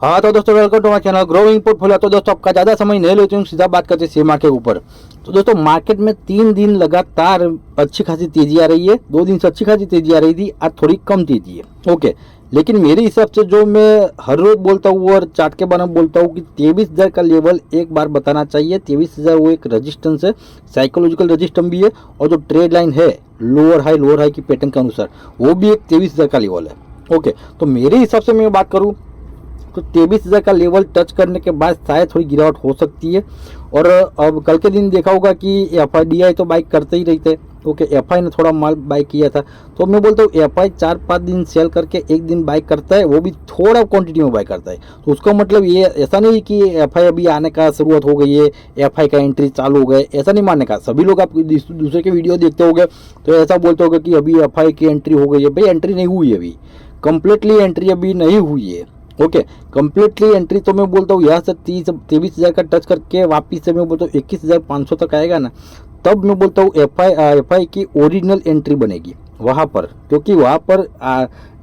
हाँ तो दोस्तों welcome to my channel growing portfolio. तो दोस्तों आपका ज़्यादा समय नहीं लेती हूँ, सीधा बात करते हैं शेयर मार्केट के ऊपर। तो दोस्तों मार्केट में 3 दिन लगातार अच्छी खासी तेजी आ रही है। 2 दिन से अच्छी खासी तेजी आ रही थी, आज थोड़ी कम तेजी है। ओके, लेकिन मेरे हिसाब से जो मैं हर रोज बोलता हूँ और चार्ट के बारे में बोलता हूँ कि 23,000 का लेवल एक बार बताना चाहिए। 23,000 वो एक रजिस्टेंस है, साइकोलॉजिकल रजिस्टेंस भी है, और जो ट्रेड लाइन है लोअर हाई की पैटर्न के अनुसार वो भी एक 23,000 का लेवल है। ओके, तो मेरे हिसाब से मैं बात करूँ तो 23,000 का लेवल टच करने के बाद शायद थोड़ी गिरावट हो सकती है। और अब कल के दिन देखा होगा कि एफआई तो बाइक करते ही रहते हैं। ओके, एफआई ने थोड़ा माल बाई किया था, तो मैं बोलता हूँ एफआई 4-5 दिन सेल करके एक दिन बाई करता है, वो भी थोड़ा क्वांटिटी में बाई करता है। तो उसका मतलब ये ऐसा नहीं कि एफआई अभी आने का शुरुआत हो गई है, एफआई का एंट्री चालू हो गए, ऐसा नहीं मानने का। सभी लोग आप दूसरे के वीडियो देखते होंगे तो ऐसा बोलते होंगे कि अभी एफआई की एंट्री हो गई है। भाई एंट्री नहीं हुई है, अभी कंप्लीटली एंट्री अभी नहीं हुई है। ओके, कंप्लीटली एंट्री तो मैं बोलता हूँ यहाँ से 23,000 का टच करके वापिस से मैं बोलता हूँ 21,500 तक आएगा ना, तब मैं बोलता हूँ एफआई की ओरिजिनल एंट्री बनेगी वहाँ पर। क्योंकि वहाँ पर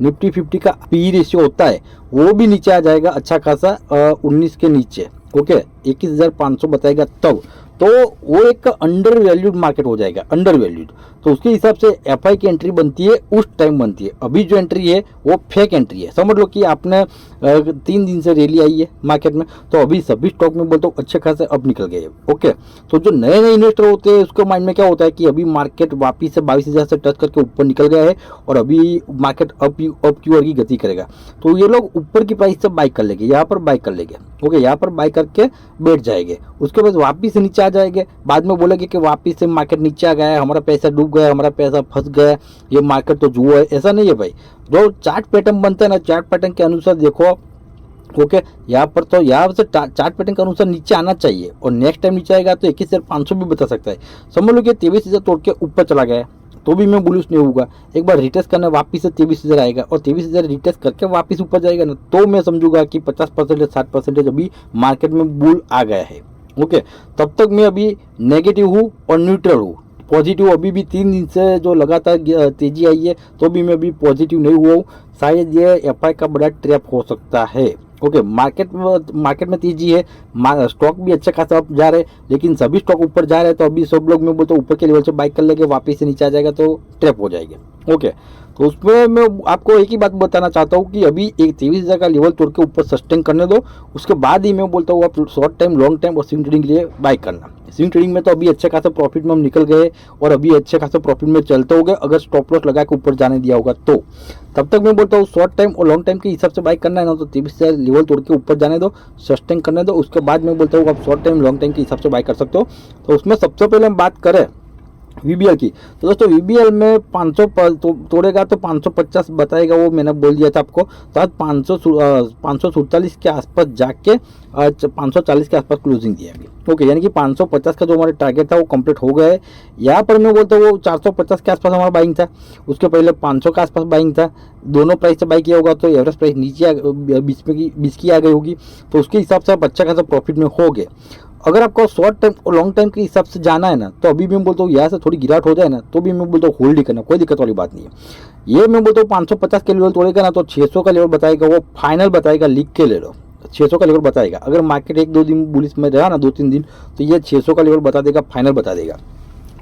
निफ्टी 50 का पी रेशियो होता है, वो भी नीचे आ जाएगा अच्छा खासा, 19 के नीचे। ओके, 21,500 बताएगा तब, तो वो एक अंडर वैल्यूड मार्केट हो जाएगा, अंडर वैल्यूड। तो उसके हिसाब से एफआई की एंट्री बनती है उस टाइम बनती है। अभी जो एंट्री है वो फेक एंट्री है। समझ लो कि आपने 3 दिन से रैली आई है मार्केट में, तो अभी सभी स्टॉक में बोलता हूँ अच्छे खासे अप निकल गए। ओके, तो जो नए नए इन्वेस्टर होते हैं उसके माइंड में क्या होता है कि अभी मार्केट वापिस से 22,000 से टच करके ऊपर निकल गया है और अभी मार्केट अप की ओर की गति करेगा। तो ये लोग ऊपर की प्राइस से बाई कर लेंगे, यहाँ पर बाई कर लेंगे। ओके, यहाँ पर बाई करके बैठ जाएंगे, उसके बाद वापिस नीचे आ जाएंगे। बाद में बोलेंगे कि वापिस से मार्केट नीचे आ गया है, हमारा पैसा डूब गया, हमारा पैसा फंस गया, ये मार्केट तो जुआ है। ऐसा नहीं है भाई, जो चार्ट पैटर्न बनता है ना, चार्ट पैटर्न के अनुसार देखो। ओके, यहाँ पर तो यहाँ से चार्ट पैटर्न के अनुसार नीचे आना चाहिए, और नेक्स्ट टाइम नीचे आएगा तो 21,500 भी बता सकता है। समझ लो कि 23,000 तोड़ के ऊपर चला गया है, तो भी मैं बुलिश नहीं होगा। एक बार रिटेस्ट करना वापिस से 23,000 आएगा, और 23,000 रिटेस्ट करके वापिस ऊपर जाएगा ना, तो मैं समझूंगा कि 50% 60% अभी मार्केट में बुल आ गया है। ओके, तब तक मैं अभी नेगेटिव हूँ और न्यूट्रल हूँ। पॉजिटिव अभी भी 3 दिन से जो लगातार तेजी आई है, तो भी मैं अभी पॉजिटिव नहीं हुआ हूँ। शायद ये एफआई का बड़ा ट्रैप हो सकता है। ओके, मार्केट में तेजी है, स्टॉक भी अच्छा खासा अप जा रहे हैं, लेकिन सभी स्टॉक ऊपर जा रहे हैं। तो अभी सब लोग मैं बोलता हूँ ऊपर के लेवल से बाई कर लेंगे, वापस से नीचे आ जाएगा तो ट्रैप हो जाएगा। ओके, तो उसमें मैं आपको एक ही बात बताना चाहता हूँ कि अभी एक 23,000 का लेवल तोड़ के ऊपर सस्टेन करने दो, उसके बाद ही मैं बोलता हूँ आप शॉर्ट टाइम, लॉन्ग टाइम और स्विंग ट्रेडिंग के लिए बाई करना। स्विंग ट्रेडिंग में तो अभी अच्छे खासा प्रॉफिट में हम निकल गए, और अभी अच्छे खासा प्रॉफिट में चलते हो गए अगर स्टॉप लॉस लगा के ऊपर जाने दिया होगा तो। तब तक मैं बोलता हूँ शॉर्ट टाइम और लॉन्ग टाइम के हिसाब से बाई करना है ना, तो 23,000 लेवल तोड़ के ऊपर जाने दो, सस्टेन करने दो। उसके बाद मैं बोलता हूँ आप शॉर्ट टाइम लॉन्ग टाइम के हिसाब से बाई कर सकते हो। तो उसमें सबसे पहले हम बात करें वीबीएल की, तो दोस्तों वीबीएल में 500 तोड़ेगा तो 550 बताएगा, वो मैंने बोल दिया था आपको। तो आज 547 के आसपास जाके आज 540 के आसपास क्लोजिंग दिया अभी। ओके, यानी कि 550 का जो हमारा टारगेट था वो कंप्लीट हो गया है। यहाँ पर मैं बोलता हूँ वो 450 के आसपास हमारा बाइंग था, उसके पहले 500 के आसपास बाइंग था। दोनों प्राइस से बाई किया होगा तो एवरेज प्राइस नीचे 20 की आ गई होगी, तो उसके हिसाब से आप अच्छा खासा प्रॉफिट में हो गए। अगर आपको शॉर्ट टाइम और लॉन्ग टाइम के हिसाब से जाना है ना, तो अभी भी मैं बोलता हूँ यहाँ से थोड़ी गिरावट हो जाए ना, तो भी मैं बोलता हूँ होल्ड ही करना, कोई दिक्कत वाली बात नहीं है। ये मैं बोलता हूँ 550 के लेवल तोड़ेगा ना, तो 600 का लेवल बताएगा, वो फाइनल बताएगा, लिख के ले लो। 600 का लेवल बताएगा। अगर मार्केट 1-2 दिन बुलिश में रहा ना, 2-3 दिन, तो ये 600 का लेवल बता देगा, फाइनल बता देगा।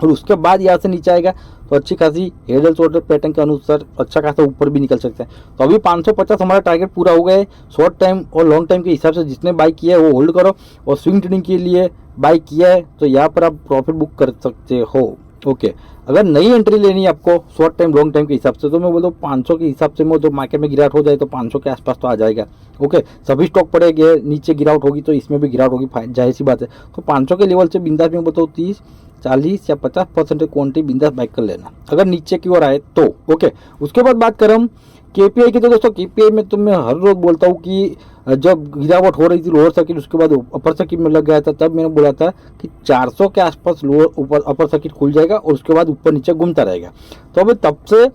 और उसके बाद यहाँ से नीचे आएगा तो अच्छी खासी हेड एंड शोल्डर पैटर्न के अनुसार अच्छा खासा ऊपर भी निकल सकता है। तो अभी 550 हमारा टारगेट पूरा हो गया है। शॉर्ट टाइम और लॉन्ग टाइम के हिसाब से जिसने बाई किया है वो होल्ड करो, और स्विंग ट्रेडिंग के लिए बाई किया है तो यहाँ पर आप प्रॉफिट बुक कर सकते हो। ओके, अगर नई एंट्री लेनी है आपको शॉर्ट टाइम लॉन्ग टाइम के हिसाब से, तो मैं बोलता हूँ 500 के हिसाब से, मैं जो मार्केट में गिरावट हो जाए तो 500 के आसपास तो आ जाएगा। ओके, सभी स्टॉक पड़ेंगे, नीचे गिरावट होगी तो इसमें भी गिरावट होगी, जाहिर सी बात है। तो 500 के लेवल से बिंदास में बोलता हूँ 30-40 या 50% क्वांटिटी बिंदास बाइक कर लेना अगर नीचे की ओर आए तो। ओके, उसके बाद बात करें हम केपीआई की, तो दोस्तों केपीआई में तो मैं हर रोज बोलता हूँ कि जब गिरावट हो रही थी लोअर सर्किट, उसके बाद अपर सर्किट में लग गया था, तब मैंने बोला था कि 400 के आसपास लोअर ऊपर अपर सर्किट खुल जाएगा और उसके बाद ऊपर नीचे घूमता रहेगा। तो अभी तब से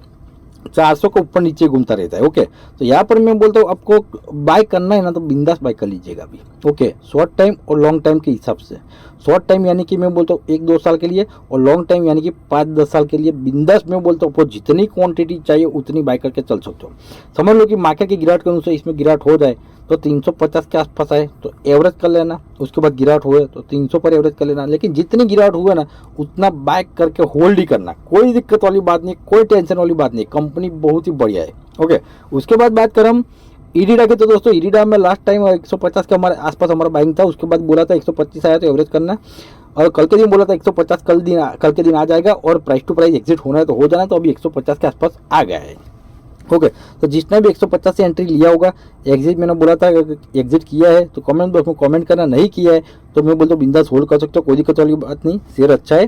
400 को ऊपर नीचे घूमता रहता है। ओके, तो यहाँ पर मैं बोलता हूँ आपको बाय करना है ना, तो बिंदास बाय कर लीजिएगा अभी। ओके, शॉर्ट टाइम और लॉन्ग टाइम के हिसाब से। शॉर्ट टाइम यानी कि मैं बोलता हूँ 1-2 साल के लिए, और लॉन्ग टाइम यानी कि 5-10 साल के लिए बिंदास मैं बोलता हूँ आपको जितनी क्वांटिटी चाहिए उतनी बाय करके चल सकते हो। समझ लो कि मार्केट की गिरावट के अनुसार इसमें गिरावट हो जाए तो 350 के आसपास आए तो एवरेज कर लेना, उसके बाद गिरावट हुए तो 300 पर एवरेज कर लेना। लेकिन जितनी गिरावट हुआ ना उतना बाइक करके होल्ड ही करना, कोई दिक्कत वाली बात नहीं, कोई टेंशन वाली बात नहीं, कंपनी बहुत ही बढ़िया है। ओके, उसके बाद बात करें हम इरिडा की, तो दोस्तों इरिडा में लास्ट टाइम 150 के हमारे आसपास हमारा बाइंग था, उसके बाद बोला था 125 आया तो एवरेज करना, और कल के दिन बोला था 150 कल के दिन आ जाएगा और प्राइस टू प्राइस एग्जिट होना है तो हो जाना, तो अभी 150 के आसपास आ गया है। ओके, तो जिसने भी 150 से एंट्री लिया होगा, एग्जिट मैंने बोला था एग्जिट किया है तो कमेंट बॉक्स में कमेंट करना, नहीं किया है तो मैं बोलता हूँ बिंदास होल्ड कर सकते हो, कोई दिक्कत वाली बात नहीं, शेयर अच्छा है।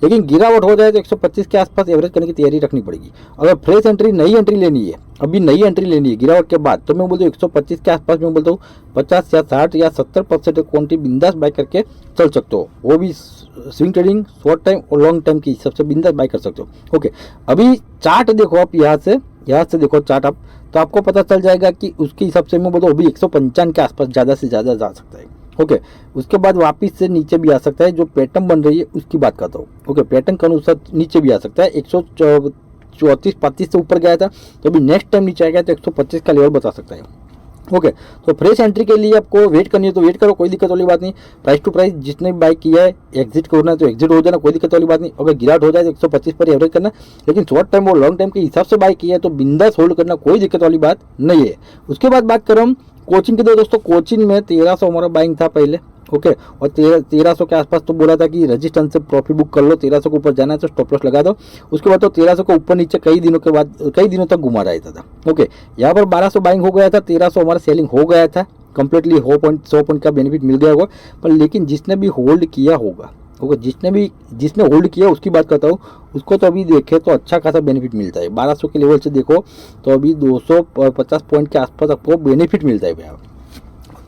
लेकिन गिरावट हो जाए तो 125 के आसपास एवरेज करने की तैयारी रखनी पड़ेगी। अगर फ्रेश एंट्री नई एंट्री लेनी है, अभी नई एंट्री लेनी है गिरावट के बाद, तो मैं बोलता हूँ 125 के आसपास मैं बोलता हूँ 50 या 60 या 70% क्वांटिटी बिंदास बाय करके चल सकते हो, वो भी स्विंग ट्रेडिंग शॉर्ट टाइम और लॉन्ग टाइम की सबसे बिंदास बाय कर सकते हो। ओके, अभी चार्ट देखो आप, यहाँ से देखो चार्ट आप, तो आपको पता चल जाएगा कि उसके हिसाब से मैं बोलता हूँ अभी 155 के आसपास ज़्यादा से ज़्यादा जा सकता है। ओके, उसके बाद वापस से नीचे भी आ सकता है, जो पैटर्न बन रही है उसकी बात करता हूँ। ओके, पैटर्न के अनुसार नीचे भी आ सकता है, 134-35 से ऊपर गया था तो अभी नेक्स्ट टाइम नीचे आएगा तो 125 का लेवल बता सकता है। ओके, तो फ्रेश एंट्री के लिए आपको वेट करनी है तो वेट करो, कोई दिक्कत वाली बात नहीं। प्राइस टू प्राइस जिसने भी बाय किया है एग्जिट करना है तो एग्जिट हो जाना, कोई दिक्कत वाली बात नहीं। अगर गिरावट हो जाए तो 125 पर एवरेज करना, लेकिन शॉर्ट टाइम और लॉन्ग टाइम के हिसाब से बाय किया है तो बिंदास होल्ड करना, कोई दिक्कत वाली बात नहीं है। उसके बाद बात करें हम कोचिंग की, तो दोस्तों कोचिंग में 1300 हमारा बाइंग था पहले। ओके, और 1300 के आसपास तो बोला था कि रजिस्टेंस से प्रॉफिट बुक कर लो, 1300 के ऊपर जाना है तो स्टॉप लॉस लगा दो। उसके बाद तो 1300 के ऊपर नीचे कई दिनों तक घुमा रहता था। ओके, यहाँ पर 1200 बाइंग हो गया था, 1300 हमारा सेलिंग हो गया था कंप्लीटली, 100 पॉइंट का बेनिफिट मिल गया होगा। पर लेकिन जिसने भी होल्ड किया होगा, ओके, जिसने होल्ड किया उसकी बात करता हूँ, उसको तो अभी देखे तो अच्छा खासा बेनिफिट मिलता है। 1200 के लेवल से देखो तो अभी 250 पॉइंट के आसपास आपको बेनिफिट मिलता है भैया।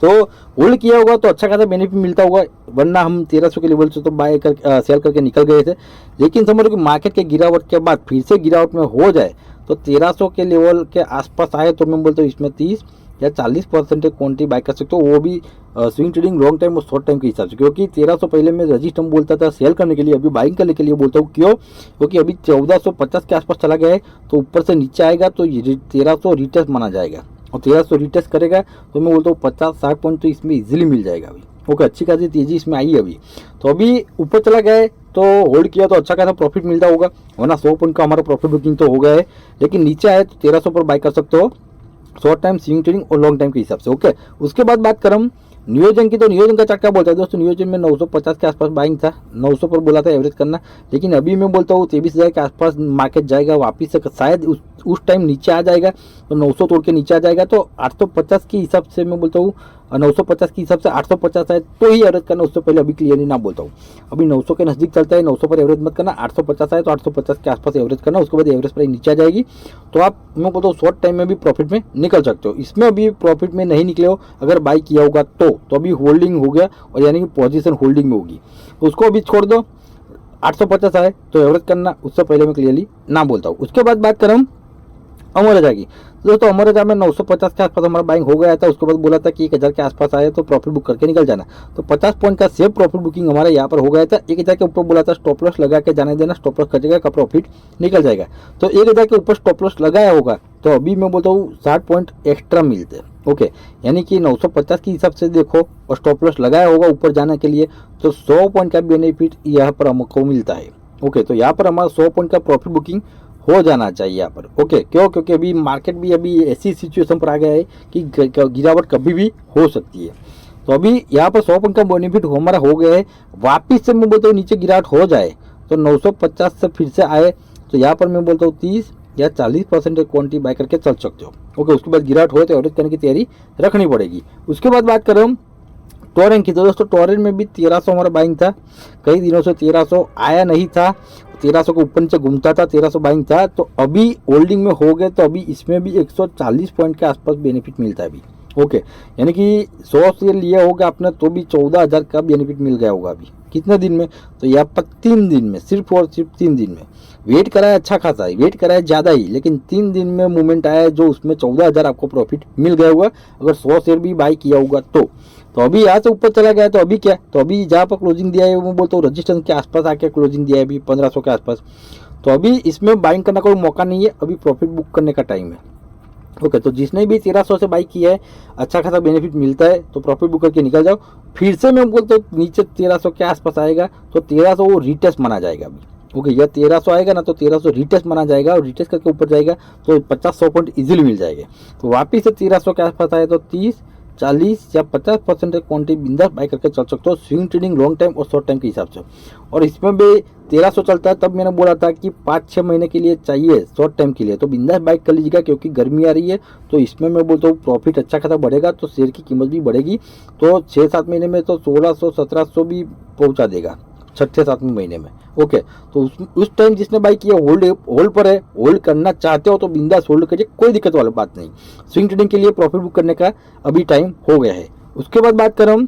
तो होल्ड किया होगा तो अच्छा खासा बेनिफिट मिलता होगा, वरना हम 1300 के लेवल से तो बाय कर सेल करके निकल गए थे। लेकिन समझो कि मार्केट के गिरावट के बाद फिर से गिरावट में हो जाए तो 1300 के लेवल के आसपास आए तो मैं बोलता हूँ इसमें 30 या 40% क्वांटिटी बाय कर सकते हो, वो भी स्विंग ट्रेडिंग लॉन्ग टाइम और शॉर्ट टाइम के हिसाब से। क्योंकि 1300 पहले मैं रजिस्टर बोलता था सेल करने के लिए, अभी बाइंग करने के लिए बोलता हूँ। क्यों? क्योंकि अभी 1450 के आसपास चला गया है, तो ऊपर से नीचे आएगा तो 1300 रिटेस्ट माना जाएगा, और 1300 रिटेस्ट करेगा तो मैं बोलता हूँ 50-60 पॉइंट तो इसमें इजीली मिल जाएगा अभी। ओके, अच्छी खासी तेजी इसमें आई है अभी। तो अभी ऊपर चला गया है तो होल्ड किया तो अच्छा खासा प्रॉफिट मिलता होगा, वरना 100 पॉइंट का हमारा प्रॉफिट बुकिंग तो हो गया है। लेकिन नीचे आए तो 1300 पर बाय कर सकते हो, शॉर्ट टाइम स्विंग ट्रेडिंग और लॉन्ग टाइम के हिसाब से। ओके, उसके बाद बात करें हम नियोजन की, तो नियोजन का चार्ट क्या बोलता है दोस्तों, नियोजन में 950 के आसपास बाइंग था, 900 पर बोला था एवरेज करना। लेकिन अभी मैं बोलता हूँ 23,000 के आसपास मार्केट जाएगा वापिस से, शायद उस टाइम नीचे आ जाएगा तो 900 तोड़ के नीचे आ जाएगा, तो 850 के हिसाब से मैं बोलता हूँ 950 के हिसाब से 850 है तो ही एवरेज करना, उससे पहले अभी क्लियरली ना बोलता हूँ। अभी 900 के नज़दीक चलता है, 900 पर एवरेज मत करना, 850 आए तो 850 के आसपास एवरेज करना, उसके बाद एवरेज प्राइस नीचे आ जाएगी तो आप मैं बोलता हूँ शॉर्ट टाइम में भी प्रॉफिट में निकल सकते हो। इसमें अभी प्रॉफिट में नहीं निकले हो, अगर बाई किया होगा तो अभी होल्डिंग हो गया, और यानी कि पोजीशन होल्डिंग में होगी, उसको अभी छोड़ दो। 850 आए तो एवरेज करना, उससे पहले मैं क्लियरली ना बोलता हूँ। उसके बाद बात करें अमर राजा की, दोस्तों अमर राजा में 950 के आसपास हमारा बाइंग हो गया था, उसके बाद बोला था कि 1000 के आसपास आए तो प्रॉफिट बुक करके निकल जाना, तो 50 पॉइंट का सेफ प्रॉफिट बुकिंग हमारा यहाँ पर हो गया था। 1000 के ऊपर बोला था स्टॉप लॉस लगा के जाने देना, स्टॉप लॉस कटेगा का प्रॉफिट निकल जाएगा, तो 1000 के ऊपर स्टॉप लॉस लगाया होगा तो अभी मैं बोलता हूँ 60 पॉइंट एक्स्ट्रा मिलते हैं। ओके, यानी कि 950 के हिसाब से देखो और स्टॉप लॉस लगाया होगा ऊपर जाने के लिए, तो 100 पॉइंट का बेनिफिट यहाँ पर हमको मिलता है। ओके, तो यहाँ पर हमारा 100 पॉइंट का प्रॉफिट बुकिंग हो जाना चाहिए यहाँ पर। ओके, क्यों? क्योंकि अभी मार्केट भी अभी ऐसी सिचुएशन पर आ गया है कि गिरावट कभी भी हो सकती है, तो अभी यहाँ पर 100 पॉइंट का बेनिफिट हमारा हो गया है। वापिस से मैं बोलता हूँ नीचे गिरावट हो जाए तो 950 से फिर से आए तो यहाँ पर मैं बोलता हूँ 30 या 40% क्वांटिटी बाय करके चल सकते हो। ओके, उसके बाद गिरावट हो तो एवरेज करने की तैयारी रखनी पड़ेगी। उसके बाद बात करें हम टोरेंट की, तो दोस्तों टोरेंट में भी 1300 हमारा बाइंग था, कई दिनों से 1300 आया नहीं था, 1300 के ऊपर नीचे घूमता था, 1300 बाइंग था, तो अभी होल्डिंग में हो गए तो अभी इसमें भी 140 पॉइंट के आसपास बेनिफिट मिलता है अभी। ओके, यानी कि 100 शेयर लिया होगा आपने तो भी 14,000 का बेनिफिट मिल गया होगा अभी कितने दिन में, तो यहाँ पर 3 दिन में, सिर्फ और सिर्फ 3 दिन में। वेट करा है अच्छा खासा ही, वेट करा है ज़्यादा ही, लेकिन 3 दिन में मूवमेंट आया है जो उसमें 14,000 आपको प्रॉफिट मिल गया होगा अगर 100 शेयर भी बाई किया होगा तो अभी यहाँ से ऊपर चला गया तो अभी क्या, तो अभी जहाँ पर क्लोजिंग दिया है वो बोलता हूँ रजिस्टेंस के आसपास आके क्लोजिंग दिया है अभी 1500 के आसपास, तो अभी इसमें बाइंग करने का कोई मौका नहीं है, अभी प्रॉफिट बुक करने का टाइम है। ओके, तो जिसने भी 1300 से बाई किया है अच्छा खासा बेनिफिट मिलता है, तो प्रॉफिट बुक करके निकल जाओ। फिर से मैं बोलता हूँ नीचे 1300 के आसपास आएगा तो 1300 वो रिटेस्ट माना जाएगा अभी। ओके, या 1300 आएगा ना तो 1300 रिटेस्ट माना जाएगा, और रिटेस्ट करके ऊपर जाएगा तो 50-100 पॉइंट इजीली मिल जाएंगे। तो वापिस से 1300 के आसपास आए तो 30, 40 या 50% क्वांटिटी बिंदास बाय करके चल सकते हो, स्विंग ट्रेडिंग लॉन्ग टाइम और शॉर्ट टाइम के हिसाब से। और इसमें भी 1300 चलता है, तब मैंने बोला था कि 5-6 महीने के लिए चाहिए शॉर्ट टाइम के लिए, तो बिंदास बाइक कर लीजिएगा, क्योंकि गर्मी आ रही है। तो इसमें मैं बोलता हूँ प्रॉफिट अच्छा खासा बढ़ेगा, तो शेयर की कीमत भी बढ़ेगी। तो 6-7 महीने में तो 1600-1700 भी पहुँचा देगा, 6-7वें महीने में। ओके, तो उस टाइम जिसने बाई किया होल्ड पर है, होल्ड करना चाहते हो तो बिंदास होल्ड करिए, कोई दिक्कत वाली बात नहीं। स्विंग ट्रेडिंग के लिए प्रॉफिट बुक करने का अभी टाइम हो गया है। उसके बाद बात करें हम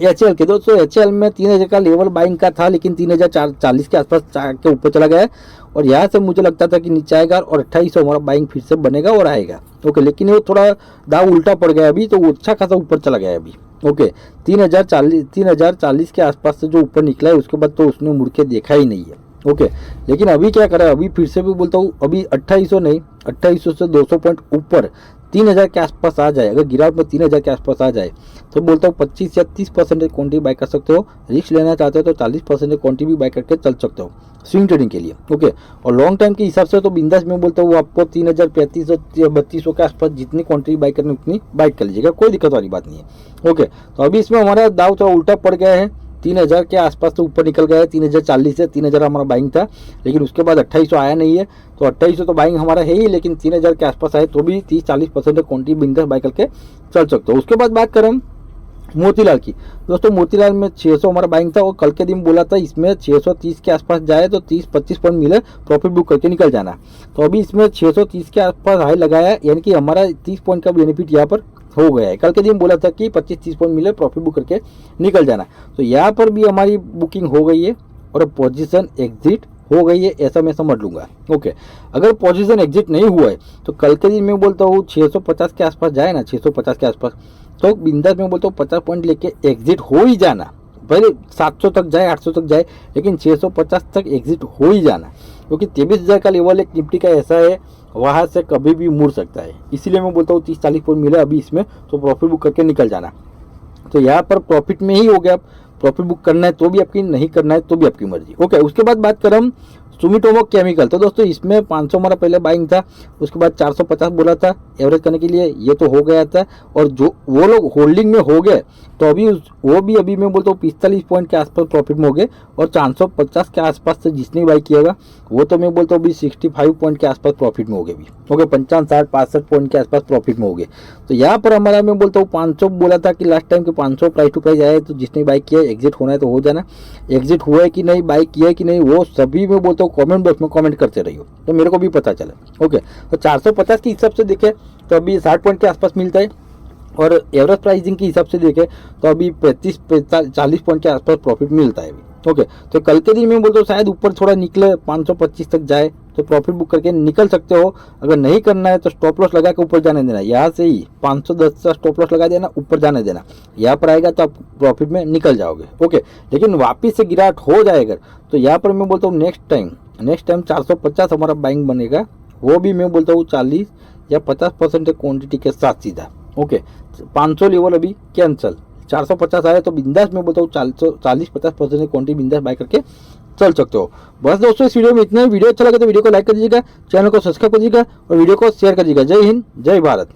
HL के, दोस्तों HL में 3000 का लेवल बाइंग का था, लेकिन 3040 के आसपास के ऊपर चला गया है, और यहाँ से मुझे लगता था कि नीचे आएगा और 2800 हमारा बाइंग फिर से बनेगा और आएगा। ओके, लेकिन वो थोड़ा दाव उल्टा पड़ गया अभी, तो वो अच्छा खासा ऊपर चला गया अभी। ओके, 3040 के आसपास से जो ऊपर निकला है उसके बाद तो उसने मुड़ के देखा ही नहीं है। ओके, लेकिन अभी क्या करा, अभी फिर से भी बोलता हूँ, अभी 2800 नहीं, 2800 से 200 पॉइंट ऊपर 3000 के आसपास आ जाए, अगर गिरावट में 3000 के आसपास आ जाए तो बोलता हूँ 25 या 30% क्वांटिटी बाय कर सकते हो। रिस्क लेना चाहते हो तो 40% क्वांटिटी भी बाय करके चल सकते हो स्विंग ट्रेडिंग के लिए। ओके, और लॉन्ग टाइम के हिसाब से तो बिंदास में बोलता हूँ आपको 3035 या 3200 के आसपास जितनी क्वांटिटी बाय करनी उतनी बाय कर लीजिएगा, कोई दिक्कत वाली बात नहीं है। ओके, तो अभी इसमें हमारा दाव थोड़ा उल्टा पड़ गया है, 3000 के आसपास तो ऊपर निकल गया है, 3040 से 3000 हमारा बाइंग था, लेकिन उसके बाद 2800 आया नहीं है। तो 2800 तो बाइंग हमारा है ही, लेकिन 3000 के आसपास आए तो भी 30-40% क्वांटिटी बिंदास बाय करके चल सकते हो। उसके बाद बात करें मोतीलाल की, दोस्तों मोतीलाल में 600 हमारा बाइंग था, और कल के दिन बोला था इसमें 630 के आसपास जाए तो 30-25 पॉइंट मिले, प्रॉफिट बुक करके निकल जाना। तो अभी इसमें 630 के आसपास हाई लगाया, यानी कि हमारा 30 पॉइंट का बेनिफिट यहाँ पर हो गया है। कल के दिन बोला था कि 25-30 पॉइंट मिले, प्रॉफिट बुक करके निकल जाना। तो यहाँ पर भी हमारी बुकिंग हो गई है और पोजीशन एग्जिट हो गई है, ऐसा मैं समझ लूँगा। ओके, अगर पोजीशन एग्जिट नहीं हुआ है तो कल के दिन मैं बोलता हूँ 650 के आसपास जाए ना, 650 के आसपास, तो बिंदास में बोलता हूँ 50 पॉइंट लेके एग्जिट हो ही जाना। पहले 700 तक जाए, 800 तक जाए, लेकिन 650 तक एग्जिट हो ही जाना, क्योंकि 23,000 का लेवल एक निफ्टी का ऐसा है, वहाँ से कभी भी मुड़ सकता है। इसीलिए मैं बोलता हूँ 30-40 पॉइंट मिले अभी इसमें, तो प्रॉफिट बुक करके निकल जाना। तो यहाँ पर प्रॉफिट में ही हो गया, प्रॉफिट बुक करना है तो भी आपकी, नहीं करना है तो भी आपकी मर्जी। ओके, उसके बाद बात करें हम सुमिटोमो केमिकल, तो दोस्तों इसमें 500 हमारा पहले बाइंग था, उसके बाद 450 बोला था एवरेज करने के लिए, ये तो हो गया था। और जो वो लोग होल्डिंग में हो गए तो अभी वो भी अभी मैं बोलता हूँ 45 पॉइंट के आसपास प्रॉफिट में हो गए, और 450 के आसपास से जिसने बाई किएगा वो तो मैं बोलता हूँ अभी 65 पॉइंट के आसपास प्रॉफिट में हो गए भी। ओके, 55-60-65 पॉइंट के आसपास प्रॉफिट में हो गए। तो यहाँ पर हमारा मैं बोलता हूँ 500 बोला था कि लास्ट टाइम के 500 प्राइस टू प्राइस आए, तो जिसने बाई किया एग्जिट होना है तो हो जाना। एग्जिट हुआ है कि नहीं, बाई किया है कि नहीं, वो सभी मैं बोलता हूँ कमेंट बॉक्स में कमेंट करते रहिए, तो मेरे को भी पता चले। ओके, तो 450 के हिसाब से देखें तो अभी 60 पॉइंट के आसपास मिलता है, और एवरेज प्राइसिंग के हिसाब से देखें तो अभी 35-40 पॉइंट के आसपास प्रॉफिट मिलता है अभी। ओके, तो कल के दिन में बोलता हूँ शायद ऊपर थोड़ा निकले, 525 तक जाए तो प्रॉफिट बुक करके निकल सकते हो। अगर नहीं करना है तो स्टॉप लॉस लगा के ऊपर जाने देना, यहाँ से ही 510 का स्टॉप लॉस लगा देना, ऊपर जाने देना, यहाँ पर आएगा तो आप प्रॉफिट में निकल जाओगे। ओके, लेकिन वापिस से गिरावट हो जाएगा तो यहाँ पर मैं बोलता हूँ नेक्स्ट टाइम 450 हमारा बाइंग बनेगा, वो भी मैं बोलता हूँ 40 या 50% क्वांटिटी के साथ सीधा। ओके, 500 लेवल अभी कैंसल, 450 आए तो बिंदास में बोलता हूँ 40-50% क्वांटिटी बिंदास बाय करके चल सकते हो। बस दोस्तों इस वीडियो में इतना ही। वीडियो अच्छा लगा तो वीडियो को लाइक कर दीजिएगा, चैनल को सब्सक्राइब कर दीजिएगा और वीडियो को शेयर कर दीजिएगा। जय हिंद, जय भारत।